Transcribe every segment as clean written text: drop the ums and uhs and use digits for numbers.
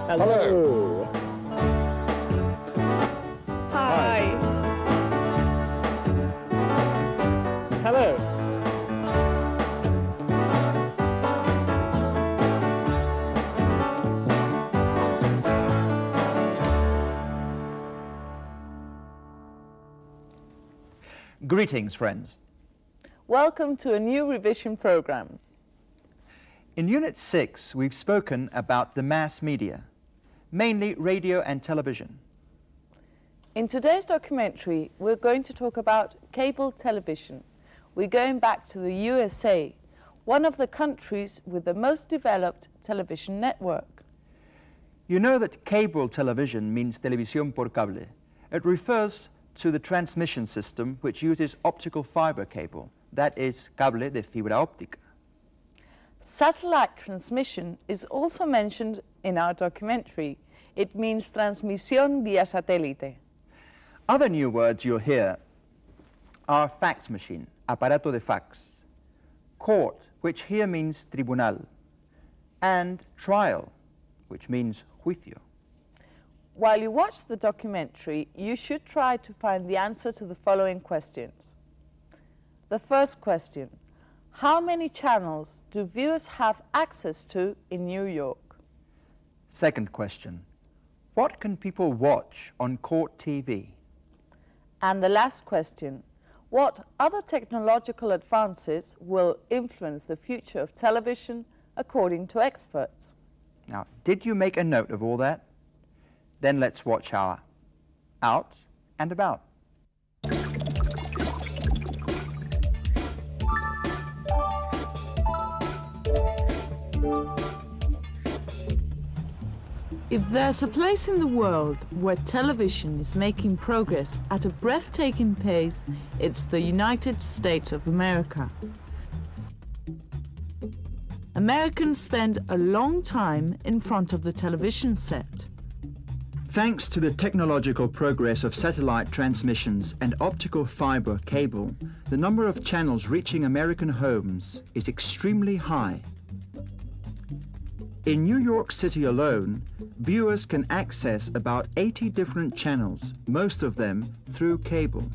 Hello. Hi. Hello. Greetings, friends. Welcome to a new revision program. In Unit 6, we've spoken about the mass media, mainly radio and television. In today's documentary, we're going to talk about cable television. We're going back to the USA, one of the countries with the most developed television network. You know that cable television means televisión por cable. It refers to the transmission system which uses optical fiber cable, that is, cable de fibra óptica. Satellite transmission is also mentioned in our documentary. It means transmisión vía satélite. Other new words you'll hear are fax machine, aparato de fax, court, which here means tribunal, and trial, which means juicio. While you watch the documentary, you should try to find the answer to the following questions. The first question: how many channels do viewers have access to in New York? Second question: what can people watch on court TV? And the last question: what other technological advances will influence the future of television according to experts? Now, did you make a note of all that? Then let's watch our Out and About. If there's a place in the world where television is making progress at a breathtaking pace, it's the United States of America. Americans spend a long time in front of the television set. Thanks to the technological progress of satellite transmissions and optical fiber cable, the number of channels reaching American homes is extremely high. In New York City alone, viewers can access about 80 different channels, most of them through cable.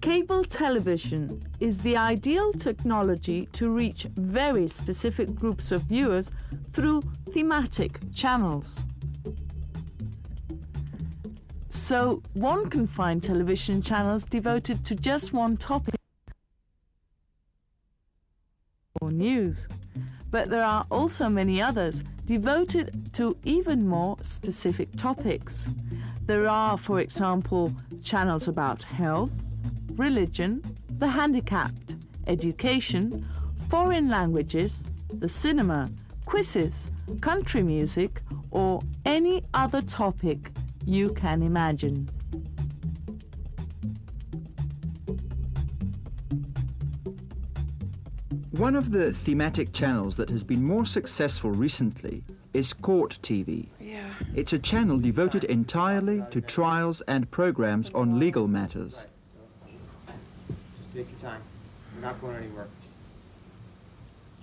Cable television is the ideal technology to reach very specific groups of viewers through thematic channels. So one can find television channels devoted to just one topic or news. But there are also many others devoted to even more specific topics. There are, for example, channels about health, religion, the handicapped, education, foreign languages, the cinema, quizzes, country music, or any other topic you can imagine. One of the thematic channels that has been more successful recently is Court TV. Yeah. It's a channel devoted entirely to trials and programs on legal matters. Just take your time. We're not going anywhere.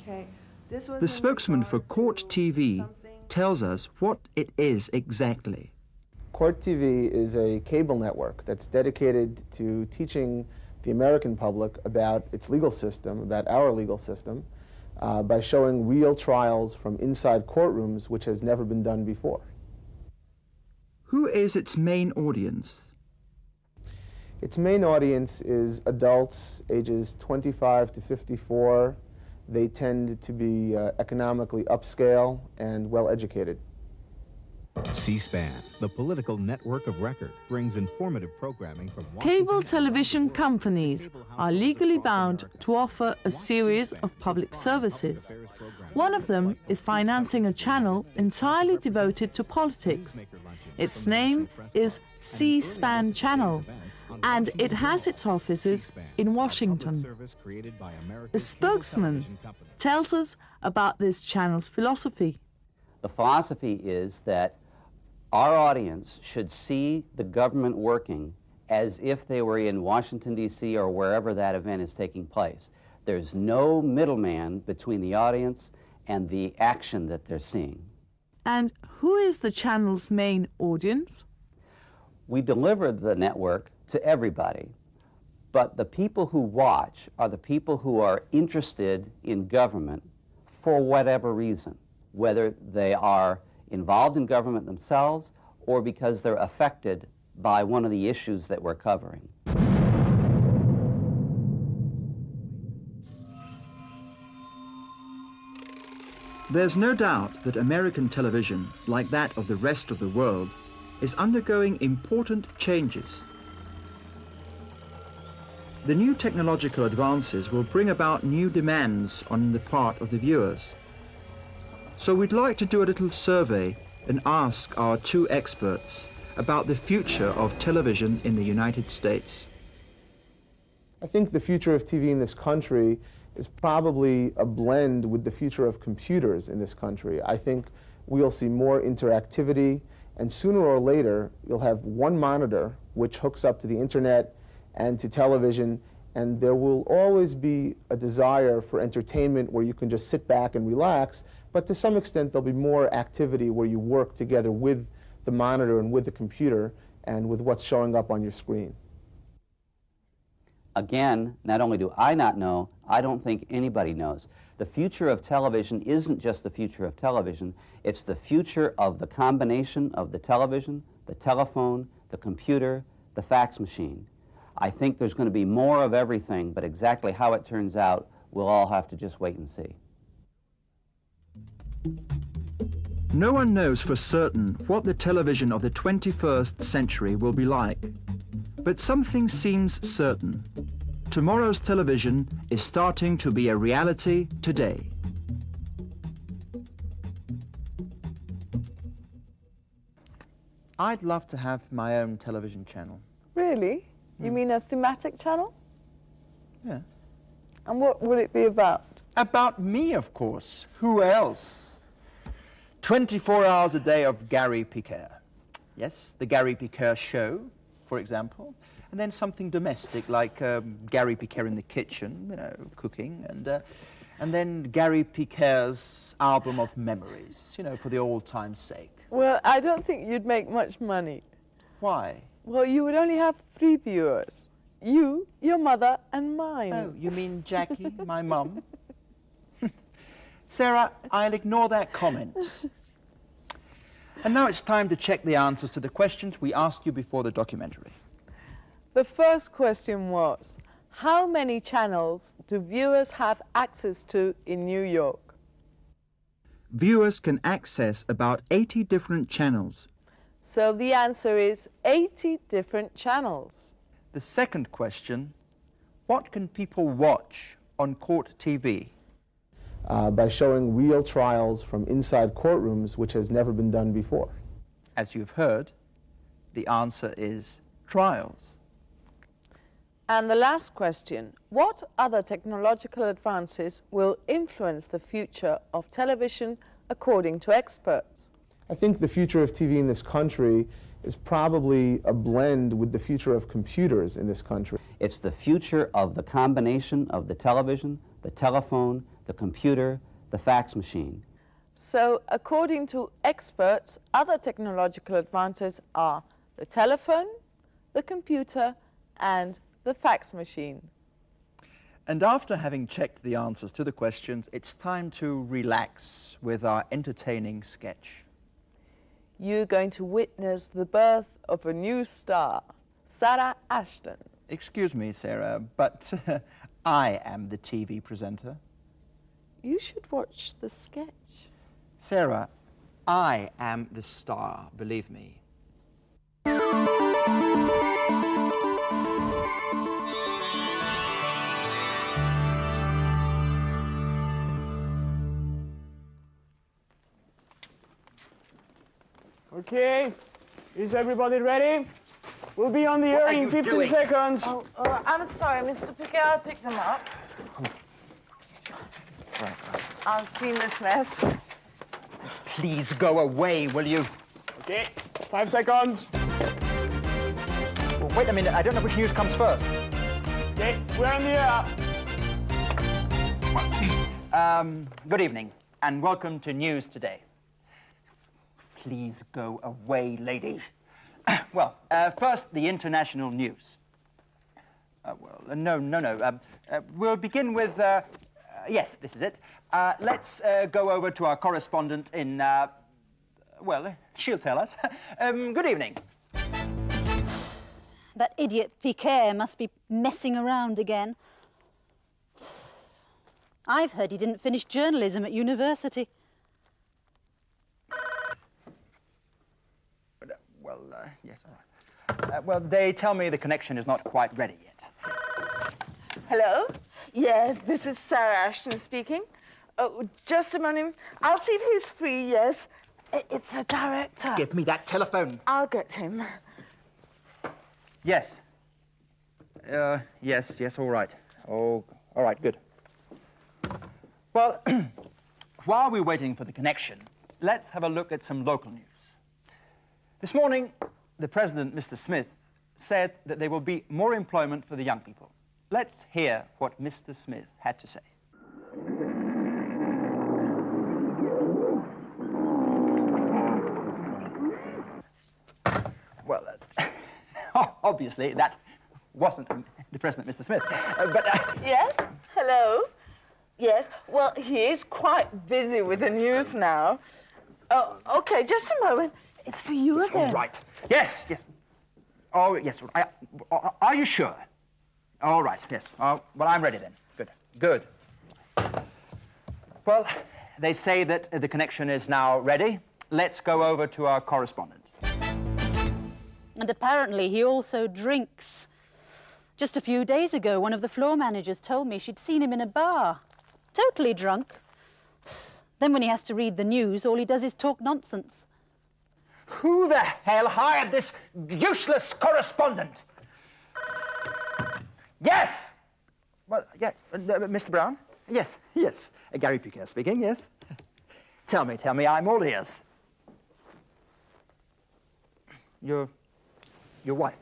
Okay. The spokesman for Court TV tells us what it is exactly. Court TV is a cable network that's dedicated to teaching the American public about its legal system, about our legal system, by showing real trials from inside courtrooms, which has never been done before. Who is its main audience? Its main audience is adults ages 25 to 54. They tend to be economically upscale and well-educated. C-SPAN, the political network of record, brings informative programming from Cable television companies are legally bound to offer a series of public services. One of them is financing a channel entirely devoted to politics. Its name is C-SPAN Channel, and it has its offices in Washington. The spokesman tells us about this channel's philosophy. The philosophy is that our audience should see the government working as if they were in Washington, D.C. or wherever that event is taking place. There's no middleman between the audience and the action that they're seeing. And who is the channel's main audience? We deliver the network to everybody, but the people who watch are the people who are interested in government for whatever reason, whether they are involved in government themselves or because they're affected by one of the issues that we're covering. There's no doubt that American television, like that of the rest of the world, is undergoing important changes. The new technological advances will bring about new demands on the part of the viewers. So we'd like to do a little survey and ask our two experts about the future of television in the United States. I think the future of TV in this country is probably a blend with the future of computers in this country. I think we'll see more interactivity, and sooner or later you'll have one monitor which hooks up to the internet and to television, and there will always be a desire for entertainment where you can just sit back and relax, but to some extent there'll be more activity where you work together with the monitor and with the computer and with what's showing up on your screen. Again, not only do I not know, I don't think anybody knows. The future of television isn't just the future of television, it's the future of the combination of the television, the telephone, the computer, the fax machine. I think there's going to be more of everything, but exactly how it turns out, we'll all have to just wait and see. No one knows for certain what the television of the 21st century will be like. But something seems certain. Tomorrow's television is starting to be a reality today. I'd love to have my own television channel. Really? You mean a thematic channel? Yeah. And what would it be about? About me, of course. Who else? 24 hours a day of Gary Piquer. Yes, the Gary Piquer Show, for example. And then something domestic, like Gary Piquer in the kitchen, you know, cooking. And then Gary Piquer's album of memories, you know, for the old time's sake. Well, I don't think you'd make much money. Why? Well, you would only have 3 viewers. You, your mother, and mine. Oh, you mean Jackie, my mum? Sarah, I'll ignore that comment. And now it's time to check the answers to the questions we asked you before the documentary. The first question was, how many channels do viewers have access to in New York? Viewers can access about 80 different channels. So the answer is 80 different channels. The second question, what can people watch on court TV? By showing real trials from inside courtrooms, which has never been done before. As you've heard, the answer is trials. And the last question, what other technological advances will influence the future of television according to experts? I think the future of TV in this country is probably a blend with the future of computers in this country. It's the future of the combination of the television, the telephone, the computer, the fax machine. So, according to experts, other technological advances are the telephone, the computer, and the fax machine. And after having checked the answers to the questions, it's time to relax with our entertaining sketch. You're going to witness the birth of a new star, Sarah Ashton. Excuse me, Sarah, but I am the TV presenter. You should watch the sketch. Sarah, I am the star, believe me. Okay, is everybody ready? We'll be on the air in 15 seconds. Oh, I'm sorry, Mr. Piquer, I'll pick them up. I'll clean this mess. Please go away, will you? Okay, 5 seconds. Well, wait a minute, I don't know which news comes first. Okay, we're on the air. Good evening, and welcome to News Today. please go away, lady? Well, first, the international news. No. We'll begin with, yes, this is it. Let's go over to our correspondent in, well, she'll tell us. Good evening. That idiot Piquet must be messing around again. I've heard he didn't finish journalism at university. Well, yes, all right. Well, they tell me the connection is not quite ready yet. Hello? Yes, this is Sarah Ashton speaking. Oh, just a moment. I'll see if he's free, yes. It's the director. Give me that telephone. I'll get him. Yes. Yes, all right. Oh, all right, good. Well, while we're waiting for the connection, let's have a look at some local news. This morning, the President, Mr. Smith, said that there will be more employment for the young people. Let's hear what Mr. Smith had to say. Well, obviously, that wasn't the President, Mr. Smith. Yes? Hello? Yes? Well, he is quite busy with the news now. Oh, OK, just a moment. It's for you again. All right. Yes. Oh, yes. Are you sure? All right, yes. Well, I'm ready then. Good. Well, they say that the connection is now ready. Let's go over to our correspondent. And apparently he also drinks. Just a few days ago, one of the floor managers told me she'd seen him in a bar, totally drunk. Then when he has to read the news, all he does is talk nonsense. Who the hell hired this useless correspondent? Yes! Well, yeah, Mr. Brown? Yes. Gary Piquet speaking, yes. Tell me, I'm all ears. Your wife?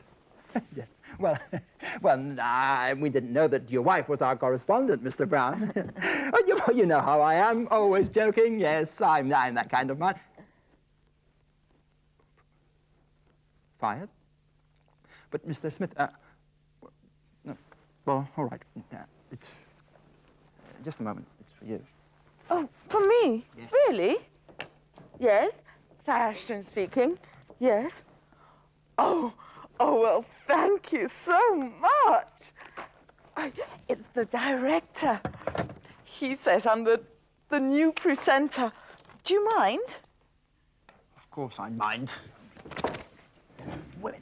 Yes. Well, we didn't know that your wife was our correspondent, Mr. Brown. You know how I am, always joking. Yes, I'm that kind of man. Fired? But Mr. Smith, no. Well, all right. It's just a moment. It's for you. Oh, for me? Yes. Really? Yes? Sarah Ashton speaking. Yes? Oh, well, thank you so much. It's the director. He says I'm the new presenter. Do you mind? Of course I mind. Women.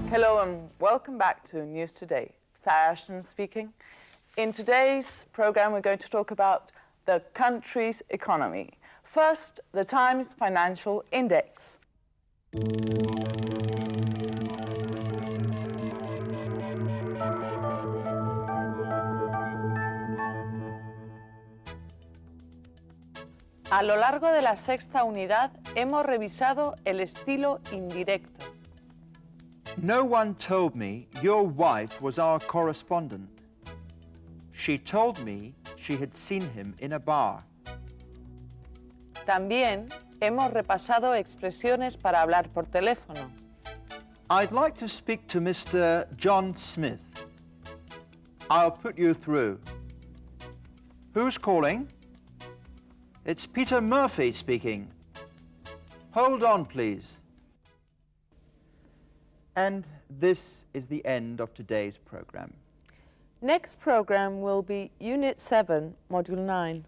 Hello and welcome back to News Today. Sarah Ashton speaking. In today's program, we're going to talk about the country's economy. First, the Times Financial Index. A lo largo de la sexta unidad hemos revisado el estilo indirecto. No one told me your wife was our correspondent. She told me she had seen him in a bar. También hemos repasado expresiones para hablar por teléfono. I'd like to speak to Mr. John Smith. I'll put you through. Who's calling? It's Peter Murphy speaking. Hold on, please. And this is the end of today's program. Next program will be Unit 7, Module 9,